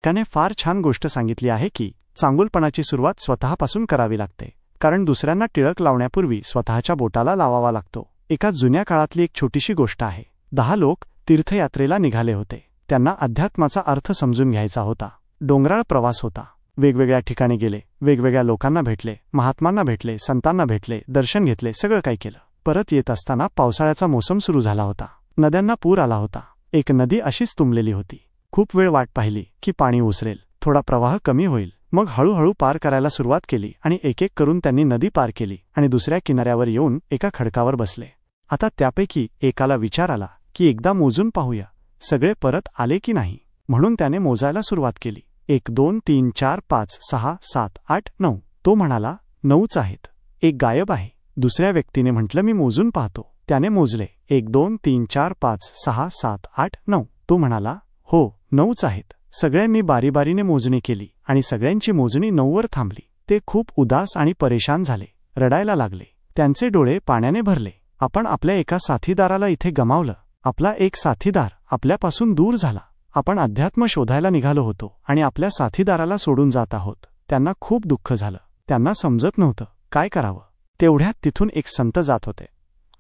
त्याने फार छान गोष्ट सांगितली आहे की चांगुलपणाची सुरुवात स्वतःपासून करावी लागते, कारण दुसऱ्यांना टिळक लावण्यापूर्वी स्वतःच्या बोटाला लावावा लागतो. एका जुन्या काळातली एक छोटीशी गोष्ट आहे. 10 लोक तीर्थयात्रेला निघाले होते. त्यांना अध्यात्माचा अर्थ समजून घ्यायचा होता. डोंगराळ प्रवास होता. वेगवेगळ्या ठिकाणी गेले, वेगवेगळ्या लोकांना भेटले, महात्मांना भेटले, संतांना भेटले, दर्शन घेतले, सगळं काही केलं. परत येत असताना पावसाळ्याचा मोसम सुरू झाला होता. नद्यांना पूर आला होता. एक नदी अशीच तुंबलेली होती. खूप वेळ वाट पाहिली की पाणी ओसरेल, थोडा प्रवाह कमी होईल. मग हळूहळू पार करायला सुरुवात केली आणि एक एक करून त्यांनी नदी पार केली आणि दुसऱ्या किनाऱ्यावर येऊन एका खडकावर बसले. आता त्यापैकी एकाला विचार आला की एकदा मोजून पाहूया सगळे परत आले की नाही. म्हणून त्याने मोजायला सुरुवात केली. 1 2 3 4 5 6 7 8 9. तो म्हणाला 9च आहेत. एक गायब आहे. दुसऱ्या व्यक्तीने म्हटलं मी मोजून पाहतो. त्याने मोजले. 1 2 3 4 5 6 7 8 9. तो म्हणाला हो 9च आहेत. सगळ्यांनी बारीबारीने मोजणी केली आणि सगळ्यांची मोजणी 9वर थांबली. ते खूप उदास आणि परेशान झाले. रडायला लागले. त्यांचे डोळे पाण्याने भरले. आपण आपल्या एका साथीदाराला इथे गमावलं. आपला एक साथीदार आपल्यापासून दूर झाला. आपण अध्यात्म शोधायला निघालो होतो आणि आपल्या साथीदाराला सोडून जात आहोत. त्यांना खूप दुःख झालं. त्यांना समजत नव्हतं काय करावं. तेवढ्यात तिथून एक संत जात होते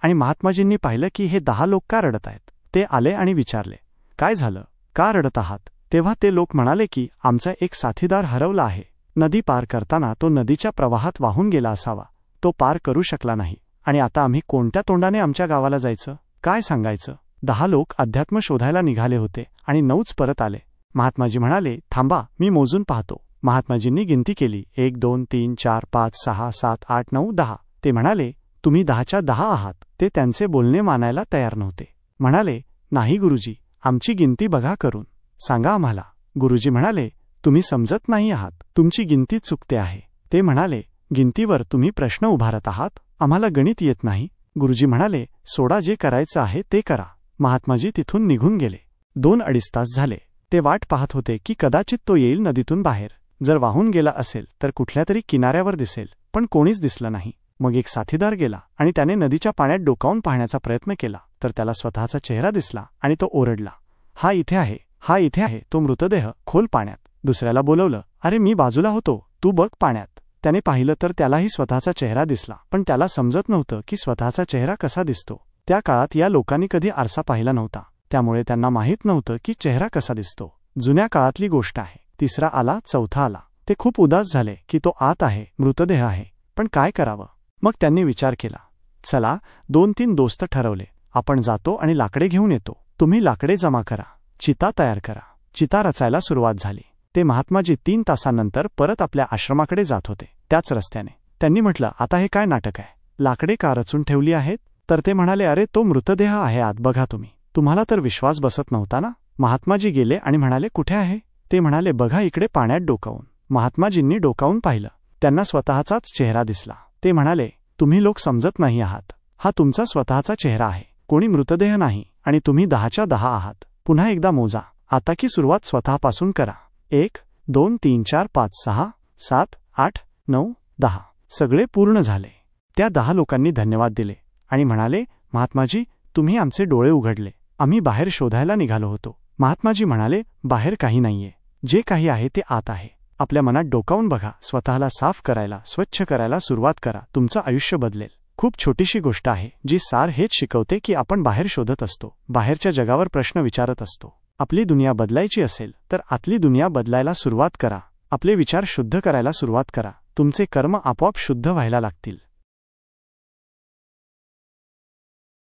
आणि महात्माजींनी पाहिलं की हे 10 लोक का रडत आहेत. ते आले आणि विचारले काय झालं, का रडत आहात. तेव्हा ते लोक म्हणाले की आमचा एक साथीदार हरवला आहे. नदी पार करताना तो नदीच्या प्रवाहात वाहून गेला असावा. तो पार करू शकला नाही आणि आता आम्ही कोणत्या तोंडाने आमच्या गावाला जायचं, काय सांगायचं. 10 लोक अध्यात्म शोधायला निघाले होते आणि 9च परत आले. महात्माजी म्हणाले थांबा मी मोजून पाहतो. महात्माजींनी गिनती केली. 1 2 3 4 5 6 7 8 9 10. ते म्हणाले तुम्ही 10च्या 10 आहात. ते त्यांचे बोलणे मानायला तयार नव्हते. म्हणाले नाही गुरुजी, आमची गिनती बघा करून सांगा आम्हाला. गुरुजी म्हणाले तुम्ही समजत नाही आहात. तुमची गिनती चुकते आहे. ते म्हणाले गिनतीवर तुम्ही प्रश्न उभारत आहात. आम्हाला गणित येत नाही. गुरुजी म्हणाले सोडा, जे करायचं आहे ते करा. महात्माजी तिथून निघून गेले. 2-2.5 तास झाले. ते वाट पाहत होते की कदाचित तो येईल नदीतून बाहेर. जर वाहून गेला असेल तर कुठल्या तरी किनाऱ्यावर दिसेल, पण कोणीच दिसलं नाही. मग एक साथीदार गेला आणि त्याने नदीच्या पाण्यात डोकावून पाहण्याचा प्रयत्न केला तर त्याला स्वतःचा चेहरा दिसला आणि तो ओरडला हा इथे आहे, हा इथे आहे. तो मृतदेह खोल पाण्यात. दुसऱ्याला बोलवलं. अरे मी बाजूला होतो, तू बघ पाण्यात. त्याने पाहिलं तर त्यालाही स्वतःचा चेहरा दिसला, पण त्याला समजत नव्हतं की स्वतःचा चेहरा कसा दिसतो. त्या काळात या लोकांनी कधी आरसा पाहिला नव्हता, त्यामुळे त्यांना माहीत नव्हतं की चेहरा कसा दिसतो. जुन्या काळातली गोष्ट आहे. 3रा आला, 4था आला. ते खूप उदास झाले की तो आत आहे, मृतदेह आहे, पण काय करावं. मग त्यांनी विचार केला. चला 2-3 दोस्त ठरवले. आपण जातो आणि लाकडे घेऊन येतो. तुम्ही लाकडे जमा करा, चिता तयार करा. चिता रचायला सुरुवात झाली. ते महात्माजी 3 तासांनंतर परत आपल्या आश्रमाकडे जात होते, त्याच रस्त्याने. त्यांनी म्हटलं आता हे काय नाटक आहे. लाकडे का रचून ठेवली आहेत. तर ते म्हणाले अरे तो मृतदेह आहे आत, बघा तुम्ही. तुम्हाला तर विश्वास बसत नव्हता ना. महात्माजी गेले आणि म्हणाले कुठे आहे. ते म्हणाले बघा इकडे पाण्यात डोकावून. महात्माजींनी डोकावून पाहिलं. त्यांना स्वतःचाच चेहरा दिसला. ते म्हणाले तुम्ही लोक समजत नाही आहात. हा तुमचा स्वतःचा चेहरा आहे, कोणी मृतदेह नाही, आणि तुम्ही 10च्या 10 आहात. पुन्हा एकदा मोजा. आता की सुरुवात स्वतःपासून करा. 1 2 3 4 5 6 7 8 9 10. सगळे पूर्ण झाले. त्या 10 लोकांनी धन्यवाद दिले आणि म्हणाले महात्माजी तुम्ही आमचे डोळे उघडले. आम्ही बाहेर शोधायला निघालो होतो. महात्माजी म्हणाले बाहेर काही नाहीये, जे काही आहे ते आत आहे. आपल्या मनात डोकावून बघा. स्वतःला साफ करायला, स्वच्छ करायला सुरुवात करा. तुमचं आयुष्य बदलेल. खूप छोटीशी गोष्ट आहे जी सार हेच शिकवते की आपण बाहेर शोधत असतो, बाहेरच्या जगावर प्रश्न विचारत असतो. आपली दुनिया बदलायची असेल तर आतली दुनिया बदलायला सुरुवात करा. आपले विचार शुद्ध करायला सुरुवात करा. तुमचे कर्म आपोआप शुद्ध व्हायला लागतील.